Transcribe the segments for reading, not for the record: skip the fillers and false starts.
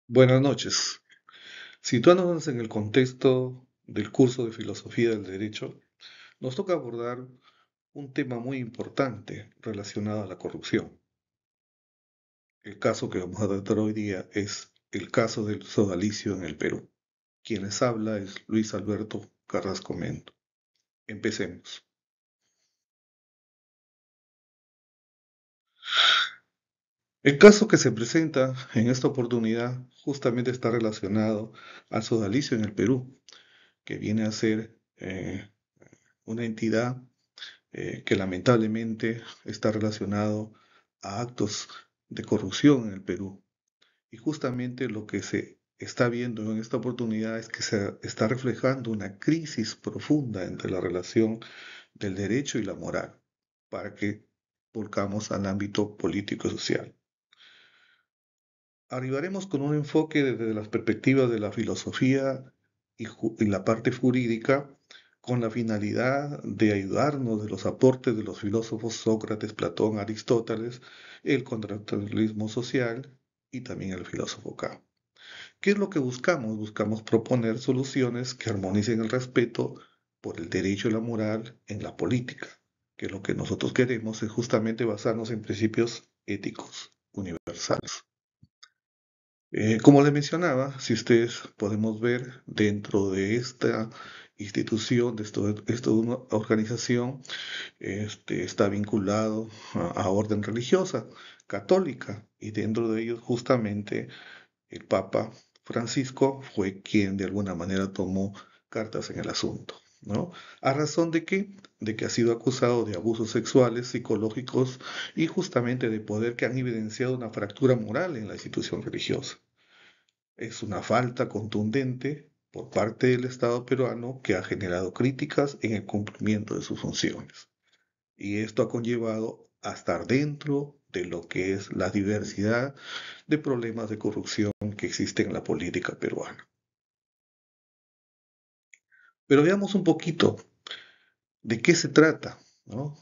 Buenas noches. Situándonos en el contexto del curso de Filosofía del Derecho, nos toca abordar un tema muy importante relacionado a la corrupción. El caso que vamos a tratar hoy día es el caso del sodalicio en el Perú. Quien les habla es Luis Alberto Carrasco Mendo. Empecemos. El caso que se presenta en esta oportunidad justamente está relacionado al sodalicio en el Perú, que viene a ser una entidad que lamentablemente está relacionado a actos de corrupción en el Perú. Y justamente lo que se está viendo en esta oportunidad es que se está reflejando una crisis profunda entre la relación del derecho y la moral, para que volcamos al ámbito político y social. Arribaremos con un enfoque desde las perspectivas de la filosofía y la parte jurídica, con la finalidad de ayudarnos de los aportes de los filósofos Sócrates, Platón, Aristóteles, el contractualismo social y también el filósofo Kant. ¿Qué es lo que buscamos? Buscamos proponer soluciones que armonicen el respeto por el derecho y la moral en la política, que lo que nosotros queremos es justamente basarnos en principios éticos universales. Como les mencionaba, si ustedes podemos ver dentro de esta institución, de una organización, está vinculado a orden religiosa católica y dentro de ellos justamente el Papa Francisco fue quien de alguna manera tomó cartas en el asunto, ¿no? ¿A razón de qué? De que ha sido acusado de abusos sexuales, psicológicos y justamente de poder que han evidenciado una fractura moral en la institución religiosa. Es una falta contundente por parte del Estado peruano que ha generado críticas en el cumplimiento de sus funciones. Y esto ha conllevado a estar dentro de lo que es la diversidad de problemas de corrupción que existen en la política peruana. Pero veamos un poquito de qué se trata, ¿no?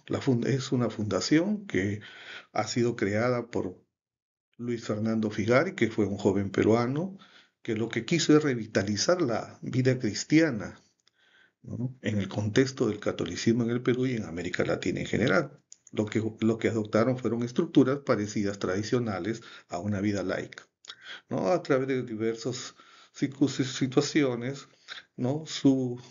Es una fundación que ha sido creada por Luis Fernando Figari, que fue un joven peruano, que lo que quiso es revitalizar la vida cristiana, ¿no? En el contexto del catolicismo en el Perú y en América Latina en general. Lo que adoptaron fueron estructuras parecidas tradicionales a una vida laica, ¿no? A través de diversas situaciones, ¿no? Sus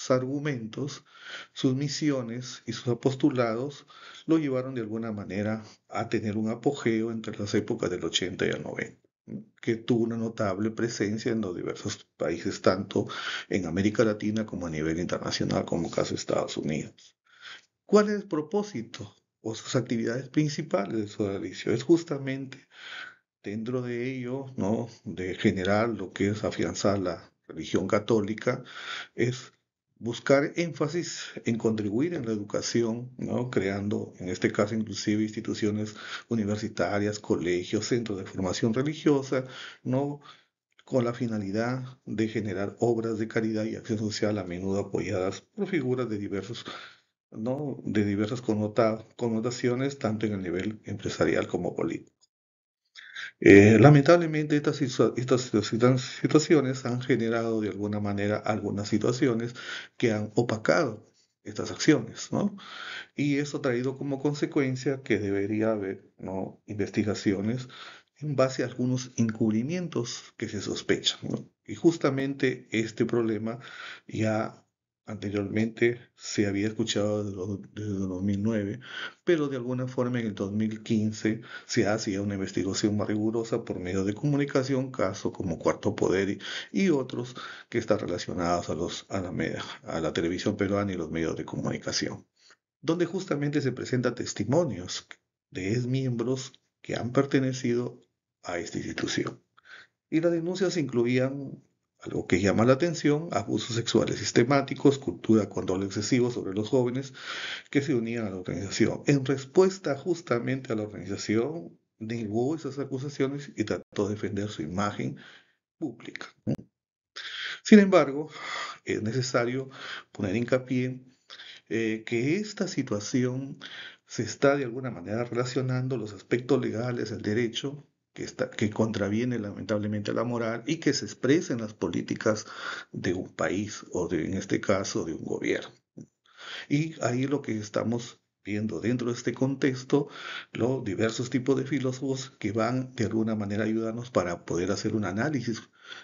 argumentos, sus misiones y sus apostulados lo llevaron de alguna manera a tener un apogeo entre las épocas del 80 y el 90, ¿no? Que tuvo una notable presencia en los diversos países, tanto en América Latina como a nivel internacional, como caso de Estados Unidos. ¿Cuál es el propósito o sus actividades principales de Sodalicio? Es justamente dentro de ello, ¿no? De generar lo que es afianzar la religión católica, es buscar énfasis en contribuir en la educación, ¿no? Creando, en este caso, inclusive instituciones universitarias, colegios, centros de formación religiosa, ¿no? Con la finalidad de generar obras de caridad y acción social a menudo apoyadas por figuras de diversos, ¿no? De diversas connotaciones, tanto en el nivel empresarial como político. Lamentablemente estas situaciones han generado de alguna manera algunas situaciones que han opacado estas acciones, ¿no? Y eso ha traído como consecuencia que debería haber, ¿no? Investigaciones en base a algunos encubrimientos que se sospechan, ¿no? Y justamente este problema ya anteriormente se había escuchado desde 2009, pero de alguna forma en el 2015 se hacía una investigación más rigurosa por medio de comunicación, casos como Cuarto Poder y otros que están relacionados a la televisión peruana y los medios de comunicación, donde justamente se presentan testimonios de exmiembros que han pertenecido a esta institución. Y las denuncias incluían algo que llama la atención: abusos sexuales sistemáticos, cultura control excesivo sobre los jóvenes que se unían a la organización. En respuesta justamente a la organización, negó esas acusaciones y trató de defender su imagen pública. Sin embargo, es necesario poner hincapié que esta situación se está de alguna manera relacionando los aspectos legales del derecho que contraviene lamentablemente a la moral y que se expresa en las políticas de un país o en este caso de un gobierno. Y ahí lo que estamos viendo dentro de este contexto, los diversos tipos de filósofos que van de alguna manera a ayudarnos para poder hacer un análisis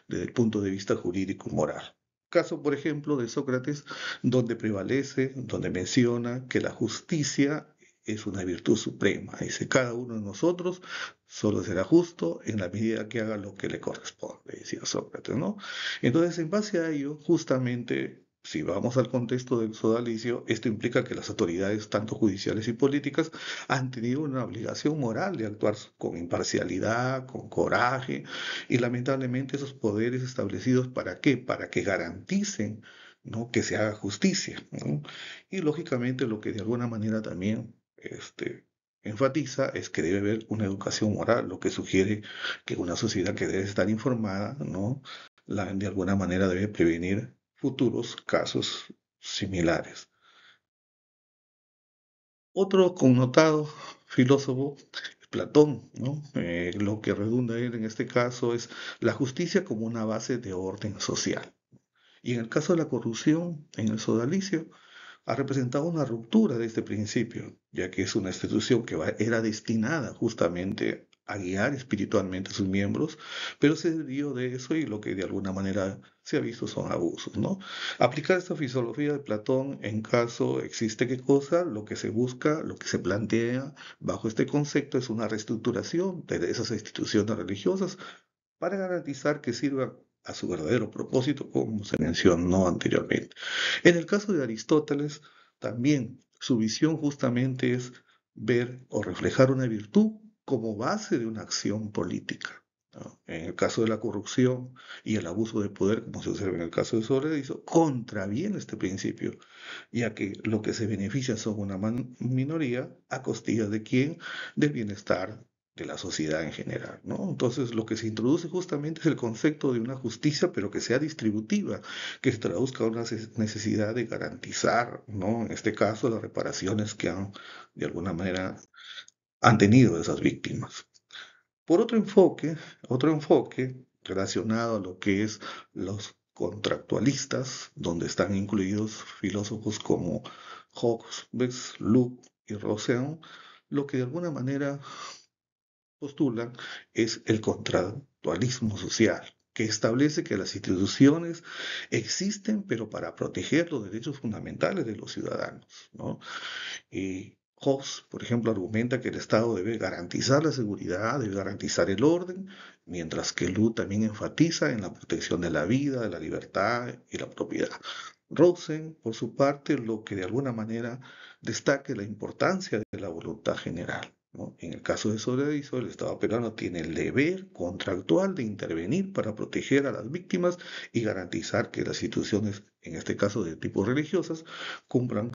desde el punto de vista jurídico-moral. Caso, por ejemplo, de Sócrates, donde prevalece, donde menciona que la justicia es una virtud suprema. Dice, cada uno de nosotros solo será justo en la medida que haga lo que le corresponde, decía Sócrates, ¿no? Entonces, en base a ello, justamente si vamos al contexto del sodalicio, esto implica que las autoridades, tanto judiciales y políticas, han tenido una obligación moral de actuar con imparcialidad, con coraje, y lamentablemente esos poderes establecidos, ¿para qué? Para que garanticen, ¿no?, que se haga justicia, ¿no? Y lógicamente lo que de alguna manera también enfatiza es que debe haber una educación moral, lo que sugiere que una sociedad que debe estar informada, ¿no?, de alguna manera debe prevenir futuros casos similares. Otro connotado filósofo es Platón, ¿no? Lo que redunda él en este caso es la justicia como una base de orden social. Y en el caso de la corrupción, en el sodalicio, ha representado una ruptura de este principio, ya que es una institución que era destinada justamente a guiar espiritualmente a sus miembros, pero se desvió de eso y lo que de alguna manera se ha visto son abusos, ¿no? Aplicar esta filosofía de Platón en caso existe qué cosa, lo que se busca, lo que se plantea bajo este concepto es una reestructuración de esas instituciones religiosas para garantizar que sirvan a su verdadero propósito, como se mencionó anteriormente. En el caso de Aristóteles, también su visión justamente es ver o reflejar una virtud como base de una acción política, ¿no? En el caso de la corrupción y el abuso de poder, como se observa en el caso de Sócrates, contraviene este principio, ya que lo que se beneficia son una minoría a costillas de quién, del bienestar de la sociedad en general, ¿no? Entonces, lo que se introduce justamente es el concepto de una justicia, pero que sea distributiva, que se traduzca en una necesidad de garantizar, ¿no?, en este caso, las reparaciones que de alguna manera, han tenido esas víctimas. Por otro enfoque relacionado a lo que es los contractualistas, donde están incluidos filósofos como Hobbes, Locke y Rousseau, lo que de alguna manera postulan es el contractualismo social, que establece que las instituciones existen, pero para proteger los derechos fundamentales de los ciudadanos, ¿no? Y Hobbes, por ejemplo, argumenta que el Estado debe garantizar la seguridad, debe garantizar el orden, mientras que Locke también enfatiza en la protección de la vida, de la libertad y la propiedad. Rosen, por su parte, lo que de alguna manera destaca la importancia de la voluntad general, ¿no? En el caso de Sobredizo, el Estado peruano tiene el deber contractual de intervenir para proteger a las víctimas y garantizar que las instituciones, en este caso de tipo religiosas, cumplan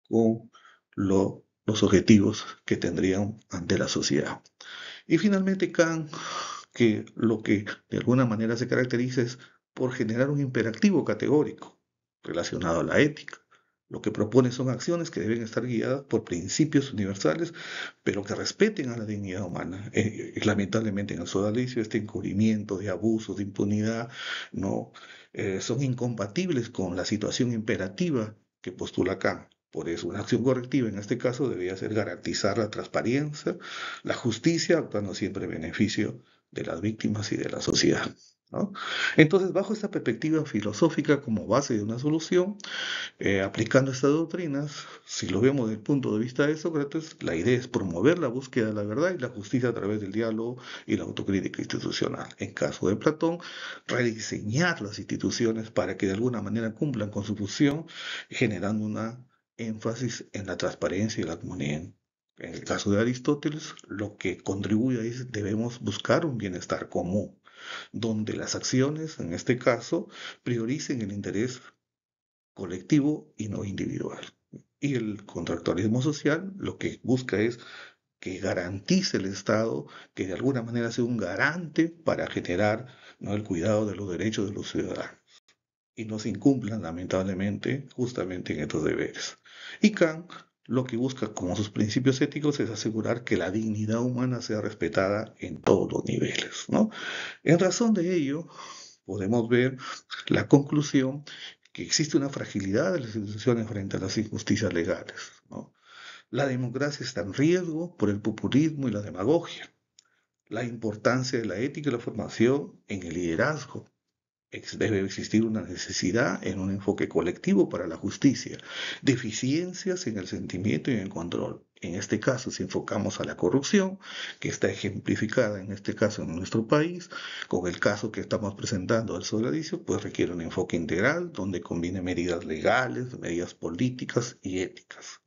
con los objetivos que tendrían ante la sociedad. Y finalmente Kant, que lo que de alguna manera se caracteriza es por generar un imperativo categórico relacionado a la ética. Lo que propone son acciones que deben estar guiadas por principios universales, pero que respeten a la dignidad humana. Lamentablemente en el sodalicio este encubrimiento de abusos, de impunidad, no son incompatibles con la situación imperativa que postula Kant. Por eso, una acción correctiva en este caso debería ser garantizar la transparencia, la justicia, actuando siempre en beneficio de las víctimas y de la sociedad, ¿no? Entonces, bajo esta perspectiva filosófica como base de una solución, aplicando estas doctrinas, si lo vemos desde el punto de vista de Sócrates, la idea es promover la búsqueda de la verdad y la justicia a través del diálogo y la autocrítica institucional. En caso de Platón, rediseñar las instituciones para que de alguna manera cumplan con su función, generando una énfasis en la transparencia y la comunidad. En el caso de Aristóteles, lo que contribuye es debemos buscar un bienestar común, donde las acciones, en este caso, prioricen el interés colectivo y no individual. Y el contractualismo social lo que busca es que garantice el Estado, que de alguna manera sea un garante para generar, ¿no?, el cuidado de los derechos de los ciudadanos y no se incumplan lamentablemente justamente en estos deberes. Y Kant lo que busca como sus principios éticos es asegurar que la dignidad humana sea respetada en todos los niveles, ¿no? En razón de ello, podemos ver la conclusión que existe una fragilidad de las instituciones frente a las injusticias legales, ¿no? La democracia está en riesgo por el populismo y la demagogia. La importancia de la ética y la formación en el liderazgo. Debe existir una necesidad en un enfoque colectivo para la justicia, deficiencias en el sentimiento y en el control. En este caso, si enfocamos a la corrupción, que está ejemplificada en este caso en nuestro país, con el caso que estamos presentando del sodalicio, pues requiere un enfoque integral donde combine medidas legales, medidas políticas y éticas.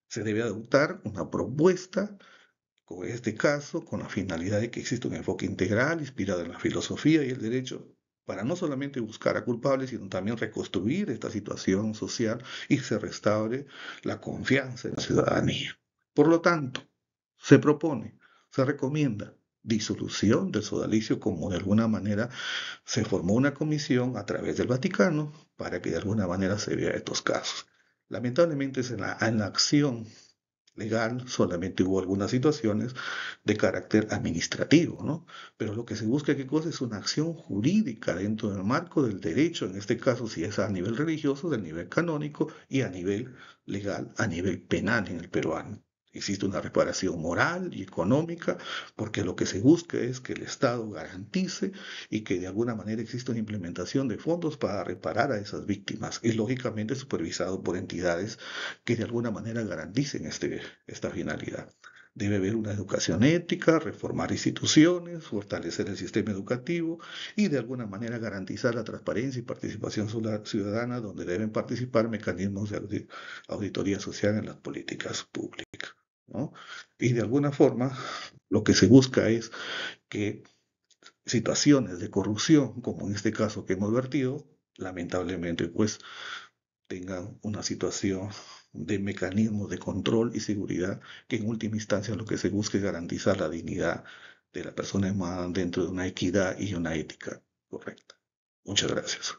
Se debe adoptar una propuesta con este caso, con la finalidad de que exista un enfoque integral inspirado en la filosofía y el derecho, para no solamente buscar a culpables, sino también reconstruir esta situación social y se restaure la confianza en la ciudadanía. Por lo tanto, se propone, se recomienda disolución del sodalicio como de alguna manera se formó una comisión a través del Vaticano para que de alguna manera se vea estos casos. Lamentablemente es en la acción legal, solamente hubo algunas situaciones de carácter administrativo, ¿no? Pero lo que se busca, ¿qué cosa? Es una acción jurídica dentro del marco del derecho, en este caso, si es a nivel religioso, del nivel canónico, y a nivel legal, a nivel penal en el peruano. Existe una reparación moral y económica, porque lo que se busca es que el Estado garantice y que de alguna manera exista una implementación de fondos para reparar a esas víctimas, y lógicamente supervisado por entidades que de alguna manera garanticen esta finalidad. Debe haber una educación ética, reformar instituciones, fortalecer el sistema educativo y de alguna manera garantizar la transparencia y participación ciudadana donde deben participar mecanismos de auditoría social en las políticas públicas, ¿no? Y de alguna forma lo que se busca es que situaciones de corrupción, como en este caso que hemos vertido, lamentablemente pues tengan una situación de mecanismos de control y seguridad que en última instancia lo que se busca es garantizar la dignidad de la persona humana dentro de una equidad y una ética correcta. Muchas gracias.